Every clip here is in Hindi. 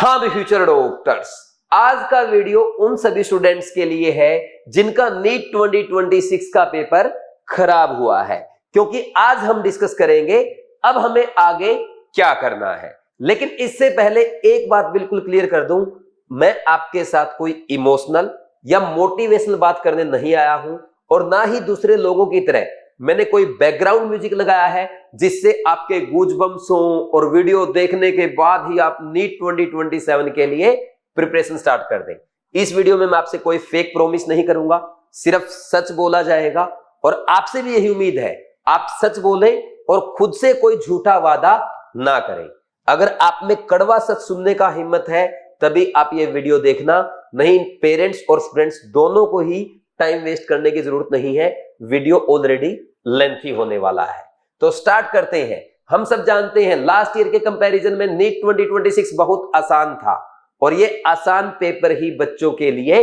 हाँ भी फ्यूचर डॉक्टर्स, आज का वीडियो उन सभी स्टूडेंट्स के लिए है जिनका नीट 2026 का पेपर खराब हुआ है, क्योंकि आज हम डिस्कस करेंगे अब हमें आगे क्या करना है। लेकिन इससे पहले एक बात बिल्कुल क्लियर कर दूं, मैं आपके साथ कोई इमोशनल या मोटिवेशनल बात करने नहीं आया हूं और ना ही दूसरे लोगों की तरह मैंने कोई बैकग्राउंड म्यूजिक लगाया है जिससे आपके गूजबम्स हो और वीडियो देखने के बाद ही आप नीट 2027 के लिए प्रिपरेशन स्टार्ट कर दें। इस वीडियो में मैं आपसे कोई फेक प्रॉमिस नहीं करूंगा, सिर्फ सच बोला जाएगा और आपसे भी यही उम्मीद है आप सच बोलें और खुद से कोई झूठा वादा ना करें। अगर आप में कड़वा सच सुनने का हिम्मत है तभी आप ये वीडियो देखना, नहीं पेरेंट्स और स्टूडेंट्स दोनों को ही टाइम वेस्ट करने की जरूरत नहीं है। वीडियो ऑलरेडी लेंथी होने वाला है, तो स्टार्ट करते हैं। हम सब जानते हैं लास्ट ईयर के कंपैरिजन में नीट 2026 बहुत आसान था और ये आसान पेपर ही बच्चों के लिए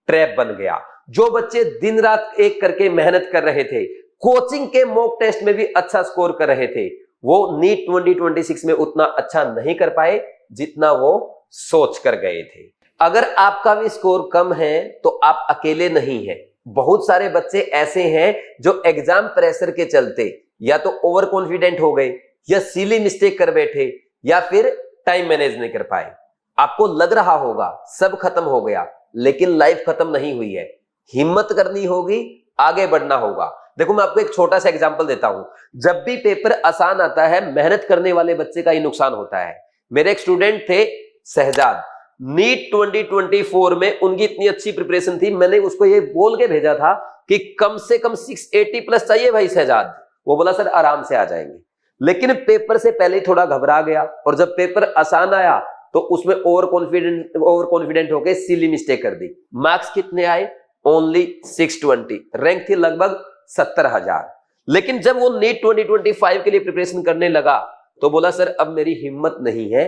ट्रैप बन गया। जो बच्चे दिन रात एक करके मेहनत कर रहे थे, कोचिंग के मॉक टेस्ट में भी अच्छा स्कोर कर रहे थे, वो नीट 2026 में उतना अच्छा नहीं कर पाए जितना वो सोच कर गए थे। अगर आपका भी स्कोर कम है तो आप अकेले नहीं हैं। बहुत सारे बच्चे ऐसे हैं जो एग्जाम प्रेशर के चलते या तो ओवर कॉन्फिडेंट हो गए या सिली मिस्टेक कर बैठे या फिर टाइम मैनेज नहीं कर पाए। आपको लग रहा होगा सब खत्म हो गया, लेकिन लाइफ खत्म नहीं हुई है। हिम्मत करनी होगी, आगे बढ़ना होगा। देखो मैं आपको एक छोटा सा एग्जांपल देता हूं। जब भी पेपर आसान आता है मेहनत करने वाले बच्चे का ही नुकसान होता है। मेरे एक स्टूडेंट थे शहजाद, नीट 2024 में उनकी इतनी अच्छी प्रिपरेशन थी, मैंने उसको ये बोल के भेजा था कि कम से कम 680 प्लस चाहिए भाई शहजाद। वो बोला सर आराम से आ जाएंगे, लेकिन पेपर से पहले थोड़ा घबरा गया और जब पेपर आसान आया तो उसमें ओवर कॉन्फिडेंट होकर सिली मिस्टेक कर दी। मार्क्स कितने आए? ओनली 620, रैंक थी लगभग 70,000। लेकिन जब वो नीट 2025 के लिए प्रिपरेशन करने लगा तो बोला सर अब मेरी हिम्मत नहीं है,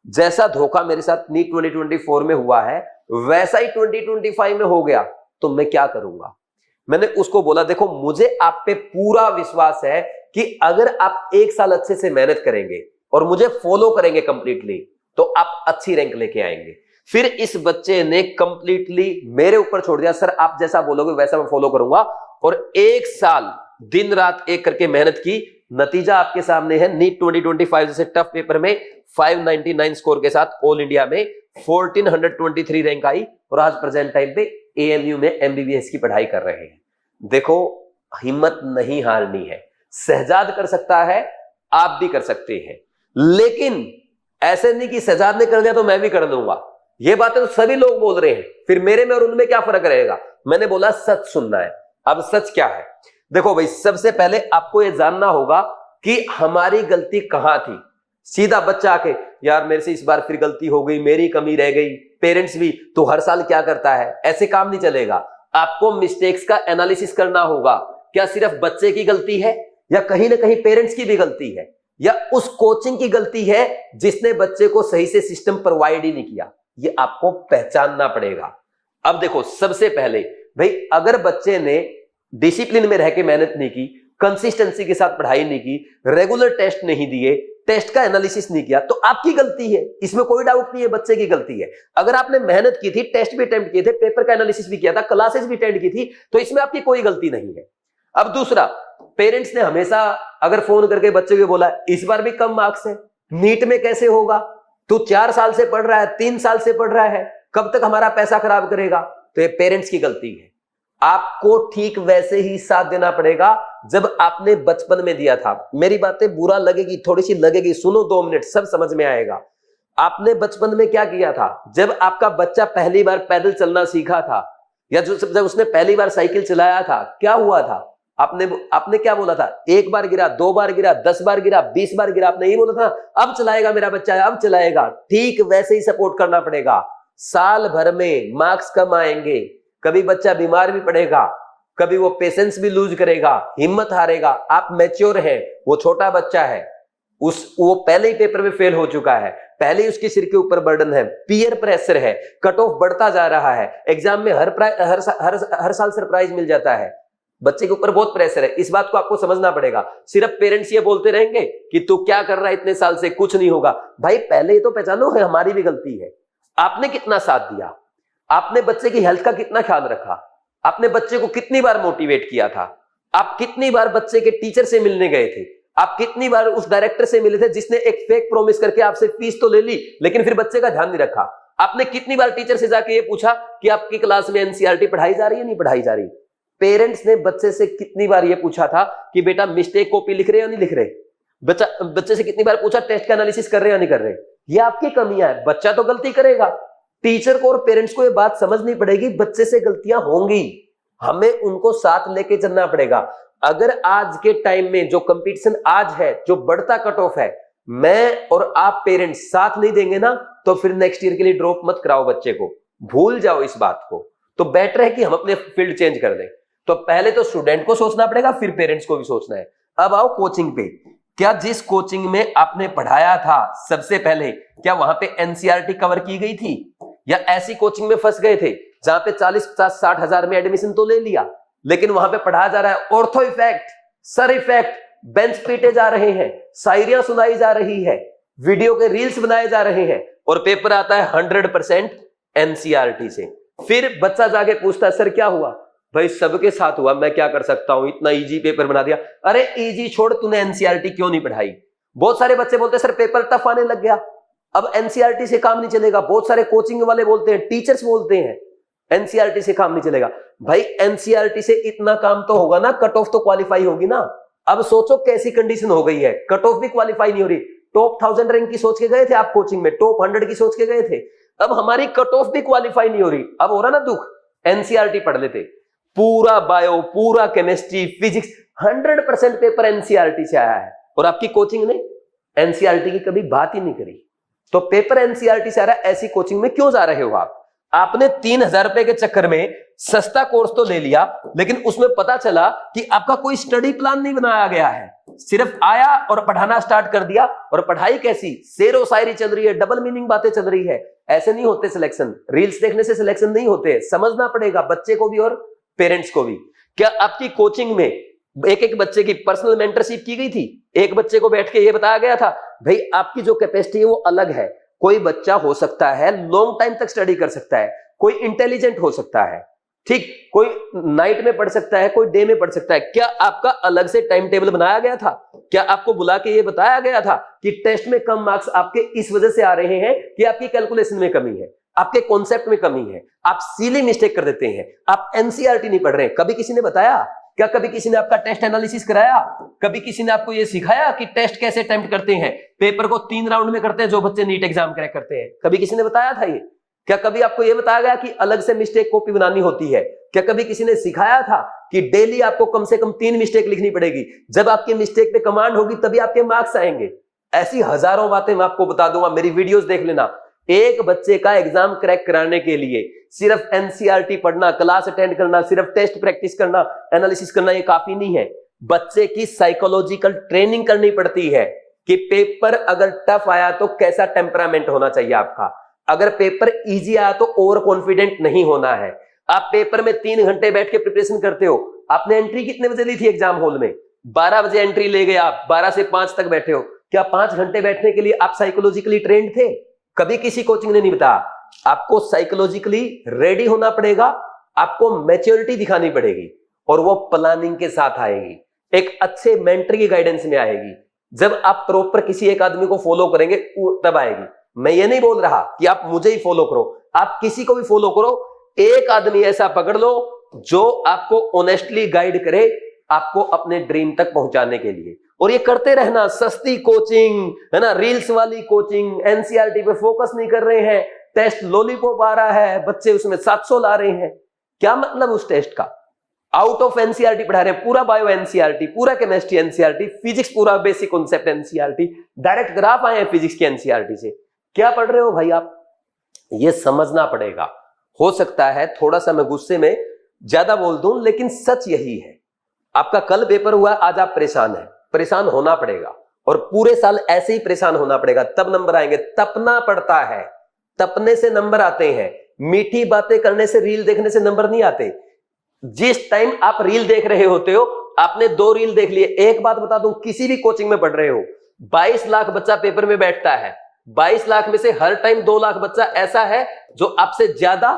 जैसा धोखा मेरे साथ नीट 2024 में हुआ है वैसा ही 2025 में हो गया, तो मैं क्या करूंगा। मैंने उसको बोला देखो मुझे आप पे पूरा विश्वास है कि अगर आप एक साल अच्छे से मेहनत करेंगे और मुझे फॉलो करेंगे कंप्लीटली तो आप अच्छी रैंक लेके आएंगे। फिर इस बच्चे ने कंप्लीटली मेरे ऊपर छोड़ दिया, सर आप जैसा बोलोगे वैसा मैं फॉलो करूंगा, और एक साल दिन रात एक करके मेहनत की। नतीजा आपके सामने है, नीट 2025 जैसे टफ पेपर में 599 स्कोर के साथ ऑल इंडिया में 1423 रैंक आई और आज प्रेजेंट टाइम पे एएमयू में एमबीबीएस की पढ़ाई कर रहे हैं। देखो हिम्मत नहीं हारनी है, शहजाद कर सकता है, आप भी कर सकते हैं, लेकिन ऐसे नहीं कि शहजाद ने कर दिया तो मैं भी कर दूंगा। ये बातें तो सभी लोग बोल रहे हैं, फिर मेरे में और उनमें क्या फर्क रहेगा। मैंने बोला सच सुनना है। अब सच क्या है? देखो भाई सबसे पहले आपको यह जानना होगा कि हमारी गलती कहां थी। सीधा बच्चा आके यार मेरे से इस बार फिर गलती हो गई, मेरी कमी रह गई, पेरेंट्स भी तो हर साल क्या करता है, ऐसे काम नहीं चलेगा। आपको मिस्टेक्स का एनालिसिस करना होगा। क्या सिर्फ बच्चे की गलती है या कहीं ना कहीं पेरेंट्स की भी गलती है या उस कोचिंग की गलती है जिसने बच्चे को सही से सिस्टम प्रोवाइड ही नहीं किया, ये आपको पहचानना पड़ेगा। अब देखो सबसे पहले भाई अगर बच्चे ने डिसिप्लिन में रह के मेहनत नहीं की, कंसिस्टेंसी के साथ पढ़ाई नहीं की, रेगुलर टेस्ट नहीं दिए, टेस्ट का एनालिसिस नहीं किया, तो आपकी गलती है, इसमें कोई डाउट नहीं है, बच्चे की गलती है। अगर आपने मेहनत की थी, टेस्ट भी अटेम्प्ट किए थे, पेपर का एनालिसिस भी किया था, क्लासेस भी अटेंड की थी, तो इसमें आपकी कोई गलती नहीं है। अब दूसरा, पेरेंट्स ने हमेशा अगर फोन करके बच्चे को बोला इस बार भी कम मार्क्स है, नीट में कैसे होगा, तू 4 साल से पढ़ रहा है, 3 साल से पढ़ रहा है, कब तक हमारा पैसा खराब करेगा, तो ये पेरेंट्स की गलती है। आपको ठीक वैसे ही साथ देना पड़ेगा जब आपने बचपन में दिया था। मेरी बातें बुरा लगेगी, थोड़ी सी लगेगी, सुनो 2 मिनट, सब समझ में आएगा। आपने बचपन में क्या किया था? जब आपका बच्चा पहली बार पैदल चलना सीखा था या जब उसने पहली बार साइकिल चलाया था, क्या हुआ था? आपने क्या बोला था? 1 बार गिरा, 2 बार गिरा, 10 बार गिरा, 20 बार गिरा, आपने यही बोला था अब चलाएगा मेरा बच्चा, अब चलाएगा। ठीक वैसे ही सपोर्ट करना पड़ेगा। साल भर में मार्क्स कम आएंगे, कभी बच्चा बीमार भी पड़ेगा, कभी वो पेशेंस भी लूज करेगा, हिम्मत हारेगा। आप मैच्योर हैं, वो छोटा बच्चा है, वो पहले ही पेपर में फेल हो चुका है, पहले ही उसके सिर के ऊपर बर्डन है, पीयर प्रेशर है, कट ऑफ बढ़ता जा रहा है, एग्जाम में हर साल सरप्राइज मिल जाता है। बच्चे के ऊपर बहुत प्रेशर है, इस बात को आपको समझना पड़ेगा। सिर्फ पेरेंट्स ये बोलते रहेंगे कि तू क्या कर रहा है इतने साल से, कुछ नहीं होगा। भाई पहले ये तो पहचानो है हमारी भी गलती है। आपने कितना साथ दिया, आपने बच्चे की हेल्थ का कितना ख्याल रखा, आपने बच्चे को कितनी बार मोटिवेट किया था, आप कितनी बार बच्चे के टीचर से मिलने गए थे, आप कितनी बार उस डायरेक्टर से मिले थे जिसने एक फेक प्रॉमिस करके आपसे फीस तो ले ली लेकिन फिर बच्चे का ध्यान नहीं रखा। आपने कितनी बार टीचर से जाके ये पूछा कि आपकी क्लास में एनसीईआरटी पढ़ाई जा रही है नहीं पढ़ाई जा रही। पेरेंट्स ने बच्चे से कितनी बार ये पूछा था कि बेटा मिस्टेक कॉपी लिख रहे या नहीं लिख रहे। बच्चे से कितनी बार पूछा टेस्ट का एनालिसिस कर रहे या नहीं कर रहे। ये आपकी कमियां है। बच्चा तो गलती करेगा, टीचर को और पेरेंट्स को ये बात समझनी पड़ेगी बच्चे से गलतियां होंगी, हमें उनको साथ लेके चलना पड़ेगा। अगर आज के टाइम में जो कंपटीशन आज है, जो बढ़ता कट ऑफ है, मैं और आप पेरेंट्स साथ नहीं देंगे ना तो फिर नेक्स्ट ईयर के लिए ड्रॉप मत कराओ बच्चे को, भूल जाओ इस बात को। तो बेटर है कि हम अपने फील्ड चेंज कर दें। तो पहले तो स्टूडेंट को सोचना पड़ेगा, फिर पेरेंट्स को भी सोचना है। अब आओ कोचिंग पे। क्या जिस कोचिंग में आपने पढ़ाया था सबसे पहले, क्या वहां पे एनसीईआरटी कवर की गई थी, या ऐसी कोचिंग में फंस गए थे जहां पे 40-50-60 हजार में एडमिशन तो ले लिया लेकिन वहां पे पढ़ाया जा रहा है ortho effect, sir effect, bench पीटे जा रहे हैं, शायरियां सुनाई जा रही है, वीडियो के रील्स बनाए जा रहे हैं और पेपर आता है 100% एनसीईआरटी से। फिर बच्चा जाके पूछता है सर क्या हुआ, भाई सबके साथ हुआ, मैं क्या कर सकता हूं, इतना इजी पेपर बना दिया। अरे इजी छोड़, तूने एनसीईआरटी क्यों नहीं पढ़ाई। बहुत सारे बच्चे बोलते हैं सर पेपर टफ आने लग गया, अब एनसीईआरटी से काम नहीं चलेगा। बहुत सारे कोचिंग वाले बोलते हैं, टीचर्स बोलते हैं एनसीईआरटी से काम नहीं चलेगा। भाई एनसीईआरटी से इतना काम तो होगा ना, कट ऑफ तो क्वालिफाई होगी ना। अब सोचो कैसी कंडीशन हो गई है, कट ऑफ भी क्वालिफाई नहीं हो रही। टॉप 1000 रैंक की सोच के गए थे आप कोचिंग में, टॉप 100 की सोच के गए थे, अब हमारी कट ऑफ भी क्वालिफाई नहीं हो रही। अब हो रहा ना दुख, एनसीईआरटी पढ़ लेते, पूरा बायो, पूरा केमिस्ट्री, फिजिक्स, 100% पेपर एनसीईआरटी से आया है और आपकी कोचिंग ने एनसीईआरटी की कभी बात ही नहीं करी। तो पेपर एनसीईआरटी से आ रहा है, ऐसी कोचिंग में क्यों जा रहे हो आप। आपने 3000 रुपए के चक्कर में सस्ता कोर्स तो ले लिया लेकिन उसमें पता चला कि आपका कोई स्टडी प्लान नहीं बनाया गया है, सिर्फ आया और पढ़ाना स्टार्ट कर दिया। और पढ़ाई कैसी, शेरो शायरी चल रही है, डबल मीनिंग बातें चल रही है। ऐसे नहीं होते सिलेक्शन, रील्स देखने से सिलेक्शन नहीं होते, समझना पड़ेगा बच्चे को भी और पेरेंट्स को भी। क्या आपकी कोचिंग में एक एक बच्चे की पर्सनल मेंटरशिप की गई थी, एक बच्चे को बैठ के ये बताया गया था भाई आपकी जो कैपेसिटी है वो अलग है। कोई बच्चा हो सकता है लॉन्ग टाइम तक स्टडी कर सकता है, कोई इंटेलिजेंट हो सकता है, ठीक, कोई नाइट में पढ़ सकता है, कोई डे में पढ़ सकता है। क्या आपका अलग से टाइम टेबल बनाया गया था? क्या आपको बुला के ये बताया गया था कि टेस्ट में कम मार्क्स आपके इस वजह से आ रहे हैं कि आपकी कैलकुलेशन में कमी है, आपके कॉन्सेप्ट में कमी है, आप सीली मिस्टेक कर देते हैं, आप एनसीईआरटी नहीं पढ़ रहे हैं? कभी किसी ने बताया? क्या कभी किसी ने आपका टेस्ट एनालिसिस कराया? कभी किसी ने आपको यह सिखाया कि टेस्ट कैसे अटेम्प्ट करते हैं, पेपर को 3 राउंड में करते हैं जो बच्चे नीट एग्जाम क्रैक करते हैं? कभी किसी ने बताया था ये? क्या कभी आपको यह बताया गया कि अलग से मिस्टेक कॉपी बनानी होती है? क्या कभी किसी ने सिखाया था कि डेली आपको कम से कम 3 मिस्टेक लिखनी पड़ेगी, जब आपकी मिस्टेक पे कमांड होगी तभी आपके मार्क्स आएंगे? ऐसी हजारों बातें मैं आपको बता दूंगा, मेरी वीडियोस देख लेना। एक बच्चे का एग्जाम क्रैक कराने के लिए सिर्फ एनसीईआरटी पढ़ना, क्लास अटेंड करना, सिर्फ टेस्ट प्रैक्टिस करना, एनालिसिस करना ये काफी नहीं है। बच्चे की साइकोलॉजिकल ट्रेनिंग करनी पड़ती है कि पेपर अगर टफ आया तो कैसा टेम्परामेंट होना चाहिए आपका, अगर पेपर इजी आया तो ओवर कॉन्फिडेंट नहीं होना है। आप पेपर में 3 घंटे बैठ के प्रिपरेशन करते हो, आपने एंट्री कितने बजे ली थी एग्जाम हॉल में? 12 बजे एंट्री ले गए आप, 12 से 5 तक बैठे हो। क्या 5 घंटे बैठने के लिए आप साइकोलॉजिकली ट्रेंड थे? कभी किसी कोचिंग ने नहीं बताया। आपको साइकोलॉजिकली रेडी होना पड़ेगा, आपको मैच्योरिटी दिखानी पड़ेगी और वो प्लानिंग के साथ आएगी, एक अच्छे मेंटर की गाइडेंस में आएगी। जब आप प्रॉपर किसी एक आदमी को फॉलो करेंगे तब आएगी। मैं ये नहीं बोल रहा कि आप मुझे ही फॉलो करो, आप किसी को भी फॉलो करो। एक आदमी ऐसा पकड़ लो जो आपको ऑनेस्टली गाइड करे आपको अपने ड्रीम तक पहुंचाने के लिए। और ये करते रहना, सस्ती कोचिंग है ना, रील्स वाली कोचिंग, एनसीईआरटी पे फोकस नहीं कर रहे हैं, टेस्ट लॉलीपॉप आ रहा है, बच्चे उसमें 700 ला रहे हैं, क्या मतलब उस टेस्ट का? आउट ऑफ एनसीईआरटी पढ़ा रहे हैं, पूरा बायो एनसीईआरटी, पूरा केमिस्ट्री एनसीईआरटी, फिजिक्स पूरा basic concept NCERT, direct graph आए हैं फिजिक्स की एनसीईआरटी से। क्या पढ़ रहे हो भाई आप? ये समझना पड़ेगा। हो सकता है थोड़ा सा मैं गुस्से में ज्यादा बोल दूं लेकिन सच यही है। आपका कल पेपर हुआ, आज आप परेशान हैं, परेशान होना पड़ेगा और पूरे साल ऐसे ही परेशान होना पड़ेगा, तब नंबर आएंगे। तपना पड़ता है, तपने से नंबर आते हैं। मीठी बातें करने से, रील देखने से नंबर नहीं आते। जिस टाइम आप रील देख रहे होते हो, आपने 2 रील देख लिए। एक बात बता दूं, किसी भी कोचिंग में पढ़ रहे हो, 22 लाख बच्चा पेपर में बैठता है, 22 लाख में से हर टाइम 2 लाख बच्चा ऐसा है जो आपसे ज्यादा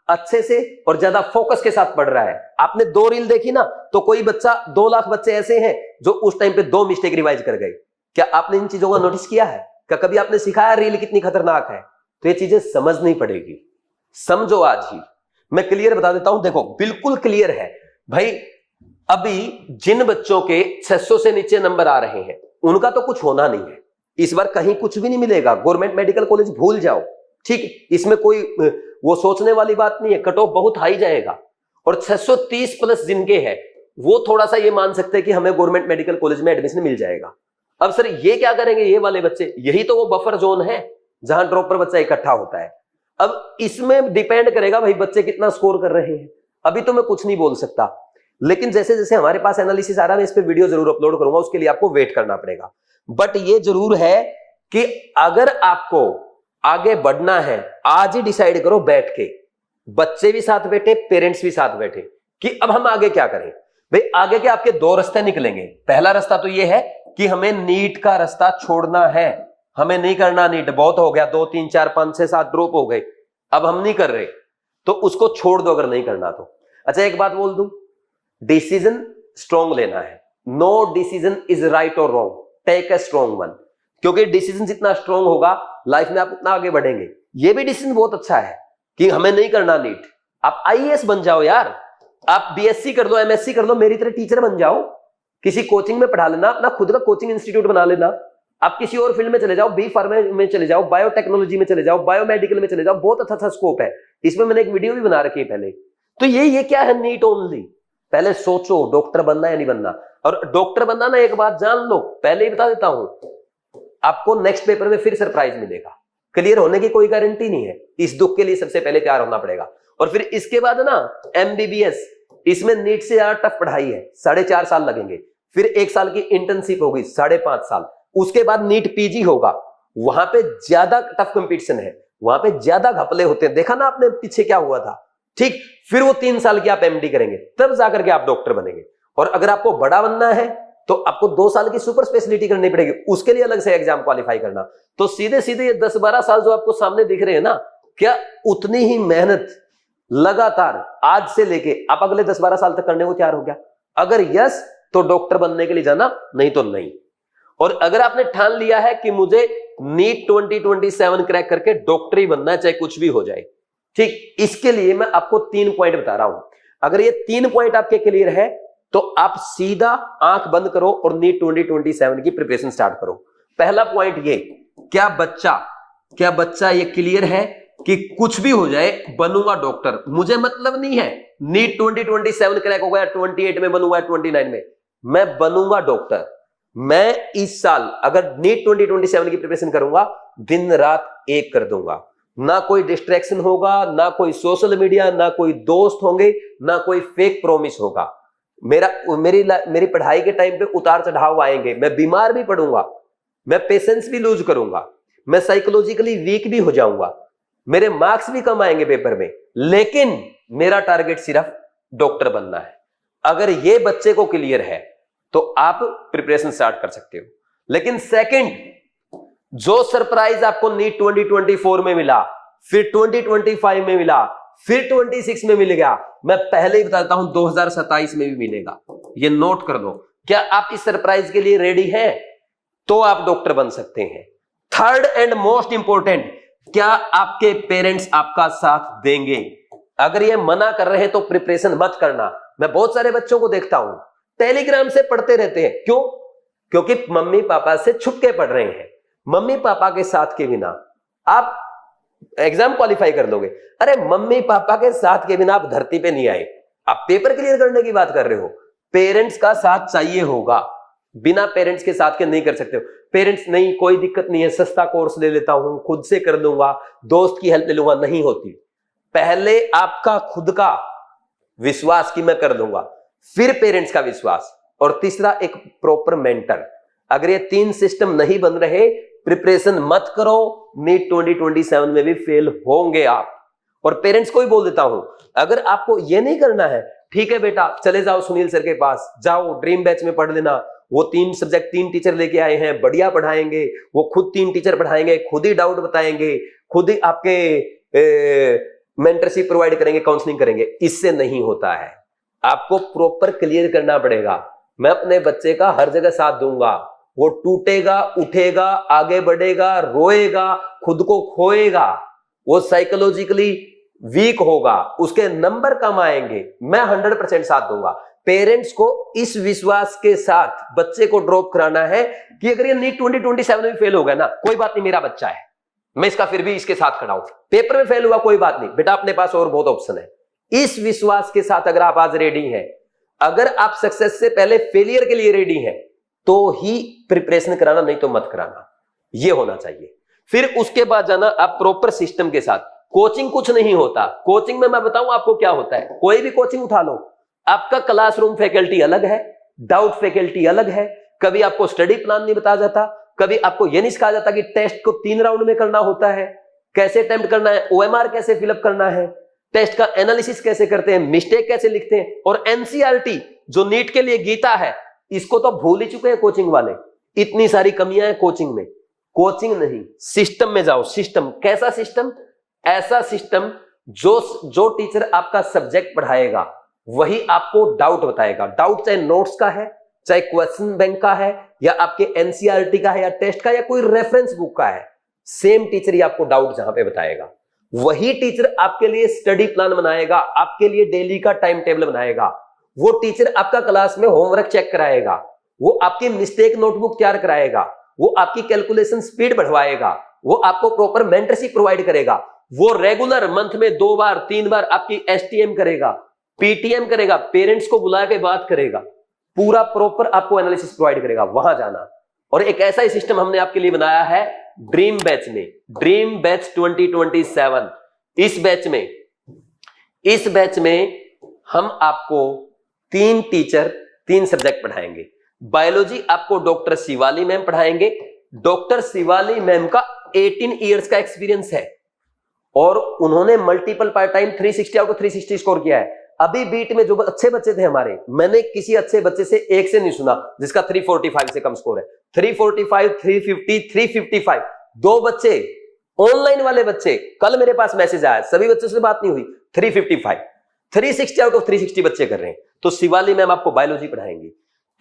अच्छे से और ज्यादा फोकस के साथ पढ़ रहा है। आपने 2 रील देखी ना, तो कोई बच्चा 2 लाख बच्चे ऐसे हैं जो उस टाइम पे 2 मिस्टेक रिवाइज कर गए। क्या आपने इन चीजों का नोटिस किया है? क्या कभी आपने सिखाया रील कितनी खतरनाक है? तो ये चीजें समझनी पड़ेगी, समझो आज ही। मैं क्लियर बता देता हूं, देखो बिल्कुल क्लियर है भाई। अभी जिन बच्चों के 600 से नीचे नंबर आ रहे हैं उनका तो कुछ होना नहीं है, इस बार कहीं कुछ भी नहीं मिलेगा। गवर्नमेंट मेडिकल कॉलेज भूल जाओ, ठीक, इसमें कोई वो सोचने वाली बात नहीं है। कट ऑफ बहुत हाई जाएगा। और 630 प्लस जिनके हैं वो थोड़ा सा ये मान सकते हैं कि हमें गवर्नमेंट मेडिकल कॉलेज में एडमिशन मिल जाएगा। अब सर ये क्या करेंगे ये वाले बच्चे? यही तो वो बफर जोन है जहां ड्रॉपर बच्चा इकट्ठा होता है। अब इसमें डिपेंड करेगा भाई बच्चे कितना स्कोर कर रहे हैं। अभी तो मैं कुछ नहीं बोल सकता, लेकिन जैसे जैसे हमारे पास एनालिसिस आ रहा है, मैं इस पे वीडियो जरूर अपलोड करूंगा, उसके लिए आपको वेट करना पड़ेगा। बट ये जरूर है कि अगर आपको आगे बढ़ना है, आज ही डिसाइड करो बैठ के, बच्चे भी साथ बैठे, पेरेंट्स भी साथ बैठे, कि अब हम आगे क्या करें। भाई आगे के आपके 2 रास्ते निकलेंगे। पहला रास्ता तो ये है कि हमें नीट का रास्ता छोड़ना है, हमें नहीं करना नीट, बहुत हो गया, 2 3 4 5 6 7 ड्रॉप हो गए, अब हम नहीं कर रहे, तो उसको छोड़ दो अगर नहीं करना तो। अच्छा एक बात बोल दूं, डिसीजन स्ट्रॉन्ग लेना है। नो डिसीजन इज राइट और wrong, take a strong one. क्योंकि डिसीजन जितना स्ट्रॉन्ग होगा लाइफ में आप उतना आगे बढ़ेंगे। ये भी डिसीजन बहुत अच्छा है कि हमें नहीं करना नीट, आप आईएएस बन जाओ यार, आप बीएससी कर लो, एमएससी कर लो, मेरी तरह टीचर बन जाओ, किसी कोचिंग में पढ़ा लेना, अपना खुद का कोचिंग इंस्टीट्यूट बना लेना, आप किसी और फील्ड में चले जाओ, बी फार्मा में चले जाओ, बायोटेक्नोलॉजी में चले जाओ, बायोमेडिकल में चले जाओ, बहुत अच्छा अच्छा स्कोप है। इसमें मैंने एक वीडियो भी बना रखी है पहले। तो ये क्या है नीट ओनली। पहले सोचो डॉक्टर बनना या नहीं बनना। और डॉक्टर बनना ना, एक बात जान लो, पहले ही बता देता हूं, आपको नेक्स्ट पेपर में फिर सरप्राइज मिलेगा। क्लियर होने की कोई गारंटी नहीं है, इस दुख के लिए सबसे पहले तैयार होना पड़ेगा। और फिर इसके बाद ना एमबीबीएस, इसमें नीट से ज्यादा टफ पढ़ाई है, 4.5 साल लगेंगे। फिर 1 साल की इंटर्नशिप होगी, 5.5 साल। उसके बाद नीट पीजी होगा, वहां पे ज्यादा टफ कंपटीशन है, वहां पे ज्यादा घपले होते हैं। देखा ना आपने पीछे क्या हुआ था, ठीक। फिर वो 3 साल की आप एमडी करेंगे, तब जाकर के आप डॉक्टर बनेंगे। और अगर आपको बड़ा बनना है तो आपको 2 साल की सुपर स्पेशलिटी करनी पड़ेगी, उसके लिए अलग से एग्जाम क्वालिफाई करना। तो सीधे सीधे ये 10-12 साल जो आपको सामने दिख रहे हैं ना, क्या उतनी ही मेहनत लगातार आज से लेके आप अगले 10-12 साल तक करने को तैयार हो गया? अगर यस तो डॉक्टर बनने के लिए जाना, नहीं तो नहीं। और अगर आपने ठान लिया है कि मुझे नीट 2027 क्रैक करके डॉक्टर ही बनना है, चाहे कुछ भी हो जाए, ठीक, इसके लिए मैं आपको 3 पॉइंट बता रहा हूं। अगर ये 3 पॉइंट आपके क्लियर है तो आप सीधा आंख बंद करो और नीट 2027 की प्रिपरेशन स्टार्ट करो। पहला पॉइंट ये, क्या बच्चा ये क्लियर है कि कुछ भी हो जाए बनूंगा डॉक्टर, मुझे मतलब नहीं है नीट 2027 क्रैक हो गया, 28 में बनूंगा, 29 में, मैं बनूंगा डॉक्टर। मैं इस साल अगर नीट 2027 की प्रिपरेशन करूंगा, दिन रात एक कर दूंगा, ना कोई डिस्ट्रैक्शन होगा, ना कोई सोशल मीडिया, ना कोई दोस्त होंगे, ना कोई फेक प्रॉमिस होगा। मेरी पढ़ाई के टाइम पे उतार चढ़ाव आएंगे, मैं बीमार भी पड़ूंगा, मैं पेशेंस भी लूज करूंगा, मैं साइकोलॉजिकली वीक भी हो जाऊंगा, मेरे मार्क्स भी कम आएंगे पेपर में, लेकिन मेरा टारगेट सिर्फ डॉक्टर बनना है। अगर ये बच्चे को क्लियर है तो आप प्रिपरेशन स्टार्ट कर सकते हो। लेकिन सेकंड, जो सरप्राइज आपको नीट 2024 में मिला, फिर 2025 में मिला, फिर 26 में मिल गया, मैं पहले ही बताता हूं 2027 में भी मिलेगा, ये नोट कर दो। क्या आप इस सरप्राइज के लिए रेडी हैं? तो आप डॉक्टर बन सकते हैं। थर्ड एंड मोस्ट इंपॉर्टेंट, क्या आपके पेरेंट्स आपका साथ देंगे? अगर ये मना कर रहे हैं तो प्रिपरेशन मत करना। मैं बहुत सारे बच्चों को देखता हूं टेलीग्राम से पढ़ते रहते हैं, क्यों? क्योंकि मम्मी पापा से छुप के पढ़ रहे हैं। मम्मी पापा के साथ के बिना आप एग्जाम क्वालिफाई कर लोगे? अरे मम्मी पापा के साथ के बिना आप धरती पे नहीं आए। आप पेपर क्लियर करने की बात कर रहे हो, पेरेंट्स का साथ चाहिए होगा, बिना पेरेंट्स के साथ के नहीं कर सकते हो। पेरेंट्स नहीं, कोई दिक्कत नहीं है, सस्ता कोर्स ले लेता हूं, खुद से कर लूंगा, दोस्त की हेल्प ले लूंगा, नहीं होती। पहले आपका खुद का विश्वास कि मैं कर दूंगा, फिर पेरेंट्स का विश्वास, और तीसरा एक प्रॉपर मेंटर। अगर ये 3 सिस्टम नहीं बन रहे, प्रिपरेशन मत करो, नीट 2027 में भी फेल होंगे आप। और पेरेंट्स को ही बोल देता हूं, अगर आपको ये नहीं करना है, ठीक है बेटा, चले जाओ सुनील सर के पास, जाओ ड्रीम बैच में पढ़ लेना, वो 3 सब्जेक्ट 3 टीचर लेके आए हैं, बढ़िया पढ़ाएंगे, वो खुद 3 टीचर पढ़ाएंगे, खुद ही डाउट बताएंगे, खुद ही आपके मेंटरशिप प्रोवाइड करेंगे, काउंसलिंग करेंगे। इससे नहीं होता है, आपको प्रॉपर क्लियर करना पड़ेगा। मैं अपने बच्चे का हर जगह साथ दूंगा, वो टूटेगा, उठेगा, आगे बढ़ेगा, रोएगा, खुद को खोएगा, वो साइकोलॉजिकली वीक होगा, उसके नंबर कम आएंगे, मैं 100% साथ दूंगा। पेरेंट्स को इस विश्वास के साथ बच्चे को ड्रॉप कराना है कि अगर ये नीट 2027 में फेल हो गया ना, कोई बात नहीं, मेरा बच्चा है, मैं इसका फिर भी इसके साथ खड़ा हूं। पेपर में फेल हुआ, कोई बात नहीं बेटा, अपने पास और बहुत ऑप्शन है। इस विश्वास के साथ अगर आप आज रेडी हैं, अगर आप सक्सेस से पहले फेलियर के लिए रेडी हैं, तो ही प्रिपरेशन कराना, नहीं तो मत कराना, ये होना चाहिए। फिर उसके बाद जाना आप प्रॉपर सिस्टम के साथ। कोचिंग कुछ नहीं होता, कोचिंग में मैं बताऊं आपको क्या होता है। कोई भी कोचिंग उठा लो, आपका क्लासरूम फैकल्टी अलग है, डाउट फैकल्टी अलग है, कभी आपको स्टडी प्लान नहीं बताया जाता, कभी आपको यह नहीं सिखाया जाता कि टेस्ट को 3 राउंड में करना होता है, कैसे अटेम्प्ट करना है, ओएमआर कैसे फिलअप करना है, टेस्ट का एनालिसिस कैसे करते हैं, मिस्टेक कैसे लिखते हैं। और एनसीईआरटी जो नीट के लिए गीता है, इसको तो भूल ही चुके हैं कोचिंग वाले। इतनी सारी कमियां हैं कोचिंग में। कोचिंग नहीं, सिस्टम में जाओ। सिस्टम कैसा सिस्टम? ऐसा सिस्टम जो टीचर आपका सब्जेक्ट पढ़ाएगा वही आपको डाउट बताएगा। डाउट चाहे नोट्स का है, चाहे क्वेश्चन बैंक का है, या आपके एनसीईआरटी का है, या टेस्ट का, या कोई रेफरेंस बुक का है, सेम टीचर ही आपको डाउट जहां पे बताएगा। वही टीचर आपके लिए स्टडी प्लान बनाएगा, आपके लिए डेली का टाइम टेबल बनाएगा। वो टीचर आपका क्लास में होमवर्क चेक कराएगा, वो आपकी मिस्टेक नोटबुक तैयार कराएगा, वो आपकी कैलकुलेशन स्पीड बढ़वाएगा, वो आपको प्रॉपर मेंटरशिप प्रोवाइड करेगा, वो रेगुलर मंथ में 2 बार 3 बार आपकी एसटीएम करेगा, पीटीएम करेगा, पेरेंट्स को बुला के बात करेगा, पूरा प्रॉपर आपको एनालिसिस प्रोवाइड करेगा। वहां जाना। और एक ऐसा ही सिस्टम हमने आपके लिए बनाया है ड्रीम बैच में, ड्रीम बैच 2027। इस बैच में हम आपको 3 टीचर 3 सब्जेक्ट पढ़ाएंगे। बायोलॉजी आपको डॉक्टर शिवाली मैम पढ़ाएंगे। डॉक्टर शिवाली मैम का 18 इयर्स का एक्सपीरियंस है और उन्होंने multiple part time 360 out of 360 score किया है। अभी बीट में जो अच्छे बच्चे थे हमारे, मैंने किसी अच्छे बच्चे से एक से नहीं सुना जिसका 345 से कम स्कोर है। 345, 350, 355, 2 बच्चे ऑनलाइन वाले बच्चे, कल मेरे पास मैसेज आया, सभी बच्चों से बात नहीं हुई, 355, 360 आउट ऑफ 360 बच्चे कर रहे हैं। तो शिवाली मैम आपको बायोलॉजी पढ़ाएंगी।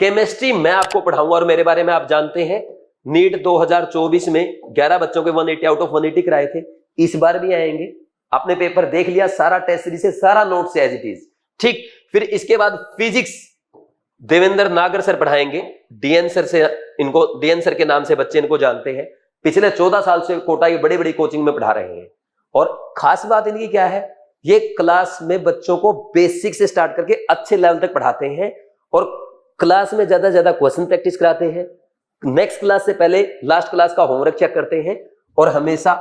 केमिस्ट्री मैं आपको पढ़ाऊंगा और मेरे बारे में आप जानते हैं, नीट 2024 में 11 बच्चों के 180 आउट ऑफ 180 कराए थे। इस बार भी आएंगे। आपने पेपर देख लिया, सारा टेस्ट सीरीज से, सारा नोट से एज इट इज। ठीक, फिर इसके बाद फिजिक्स देवेंद्र नागर सर पढ़ाएंगे। डीएन सर से, इनको डीएन सर के नाम से बच्चे इनको जानते हैं, पिछले 14 साल से कोटा की बड़ी बड़ी कोचिंग में पढ़ा रहे हैं। और खास बात इनकी क्या है, ये क्लास में बच्चों को बेसिक से स्टार्ट करके अच्छे लेवल तक पढ़ाते हैं और क्लास में ज्यादा ज्यादा क्वेश्चन प्रैक्टिस कराते हैं। नेक्स्ट क्लास से पहले लास्ट क्लास का होमवर्क चेक करते हैं और हमेशा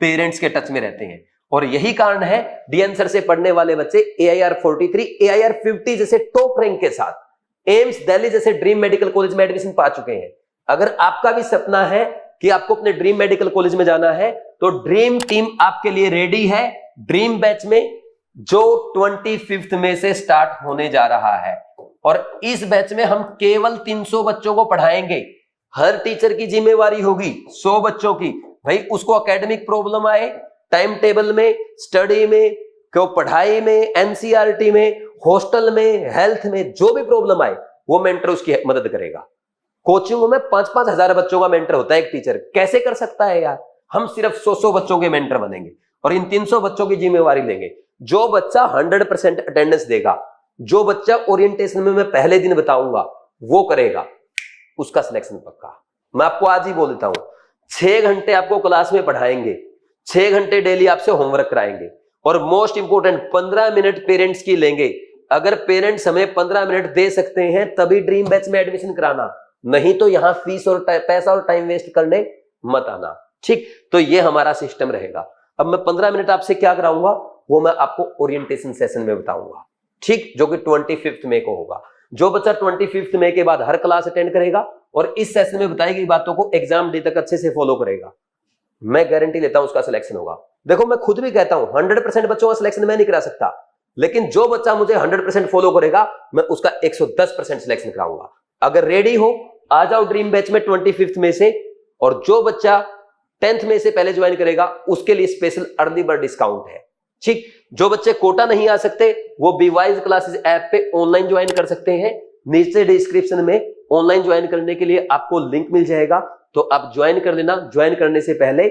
पेरेंट्स के टच में रहते हैं। और यही कारण है डीएन सर से पढ़ने वाले बच्चे AIR 43, AIR 50 जैसे टॉप रैंक के साथ एम्स दिल्ली जैसे ड्रीम मेडिकल कॉलेज में एडमिशन पा चुके हैं। अगर आपका भी सपना है कि आपको अपने ड्रीम मेडिकल कॉलेज में जाना है, तो ड्रीम टीम आपके लिए रेडी है ड्रीम बैच में, जो 25 में से स्टार्ट होने जा रहा है। और इस बैच में हम केवल 300 बच्चों को पढ़ाएंगे। हर टीचर की जिम्मेवारी होगी 100 बच्चों की। भाई उसको एकेडमिक प्रॉब्लम आए, टाइम टेबल में, स्टडी में, क्यों पढ़ाई में, एनसीईआरटी में, हॉस्टल में, हेल्थ में, जो भी प्रॉब्लम आए, वो मेंटर उसकी मदद करेगा। कोचिंगों में 5-5 हजार बच्चों का मेंटर होता है एक टीचर, कैसे कर सकता है यार? हम सिर्फ 100 बच्चों के मेंटर बनेंगे और इन 300 बच्चों की जिम्मेवारी लेंगे। जो बच्चा 100% अटेंडेंस देगा, जो बच्चा ओरिएंटेशन में मैं पहले दिन बताऊंगा वो करेगा, उसका सिलेक्शन पक्का। मैं आपको आज ही बोल देता हूं, 6 घंटे आपको क्लास में पढ़ाएंगे, 6 घंटे डेली आपसे होमवर्क कराएंगे और मोस्ट इंपोर्टेंट 15 मिनट पेरेंट्स की लेंगे। अगर पेरेंट्स हमें 15 मिनट दे सकते हैं तभी ड्रीम बैच में एडमिशन कराना, नहीं तो यहां फीस और पैसा और टाइम वेस्ट करने मत आना। ठीक, तो ये हमारा सिस्टम रहेगा। अब मैं 15 मिनट आपसे क्या कराऊंगा वो मैं आपको ओरिएंटेशन सेशन में बताऊंगा। ठीक, जो कि 25 मई को होगा। जो बच्चा 25 मई के बाद हर क्लास अटेंड करेगा और इस सेशन में बताई गई बातों को एग्जाम डे तक अच्छे से फॉलो करेगा, मैं गारंटी लेता हूं उसका सिलेक्शन होगा। देखो मैं खुद भी कहता हूं 100% बच्चों का सिलेक्शन मैं नहीं करा सकता, लेकिन जो बच्चा मुझे 100% फॉलो करेगा मैं उसका 110% सिलेक्शन कराऊंगा। अगर रेडी हो आ जाओ ड्रीम बैच में 25 में से, और जो बच्चा 10th में से पहले ज्वाइन करेगा उसके लिए स्पेशल अर्ली बर्ड डिस्काउंट है। ठीक, जो बच्चे कोटा नहीं आ सकते वो बीवाइज क्लासेस ऐप पे ऑनलाइन ज्वाइन कर सकते हैं। नीचे डिस्क्रिप्शन में ऑनलाइन ज्वाइन करने के लिए आपको लिंक मिल जाएगा, तो आप ज्वाइन कर लेना। ज्वाइन करने से पहले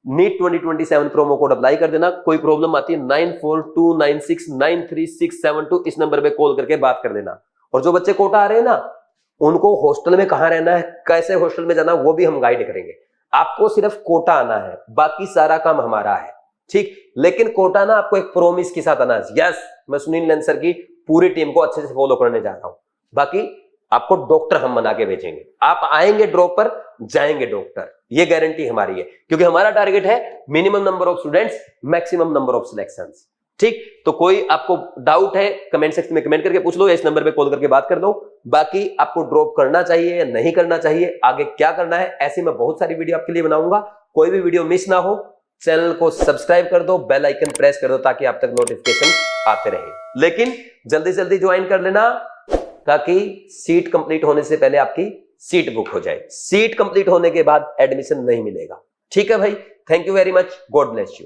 नीट 2027 प्रोमो कोड अप्लाई कर देना। कोई प्रॉब्लम आती है 9429693672 इस नंबर पे कॉल करके बात कर देना। और जो बच्चे कोटा आ रहे हैं ना, उनको हॉस्टल में कहां रहना है, कैसे हॉस्टल में जाना, वो भी हम गाइड करेंगे। आपको सिर्फ कोटा आना है, बाकी सारा काम हमारा है। ठीक, लेकिन कोटा ना आपको एक प्रोमिस के साथ आना है। यस, मैं सुनील नंद सर की पूरी टीम को अच्छे से फॉलो करने जा रहा हूं। बाकी आपको डॉक्टर हम बना के भेजेंगे, आप आएंगे ड्रॉप पर, जाएंगे डॉक्टर, ये गारंटी हमारी है, क्योंकि हमारा टारगेट है minimum number of students, maximum number of selections. ठीक, तो कोई आपको डाउट है कमेंट सेक्शन में कमेंट करके पूछ लो, या इस नंबर पे कॉल करके बात कर लो। बाकी आपको ड्रॉप करना चाहिए या नहीं करना चाहिए, आगे क्या करना है, ऐसी मैं बहुत सारी वीडियो आपके लिए बनाऊंगा। कोई भी वीडियो मिस ना हो, चैनल को सब्सक्राइब कर दो, बेल आइकन प्रेस कर दो, ताकि आप तक नोटिफिकेशन आते रहे। लेकिन जल्दी जल्दी ज्वाइन कर लेना, ताकि सीट कंप्लीट होने से पहले आपकी सीट बुक हो जाए। सीट कंप्लीट होने के बाद एडमिशन नहीं मिलेगा। ठीक है भाई, thank you very much, God bless you.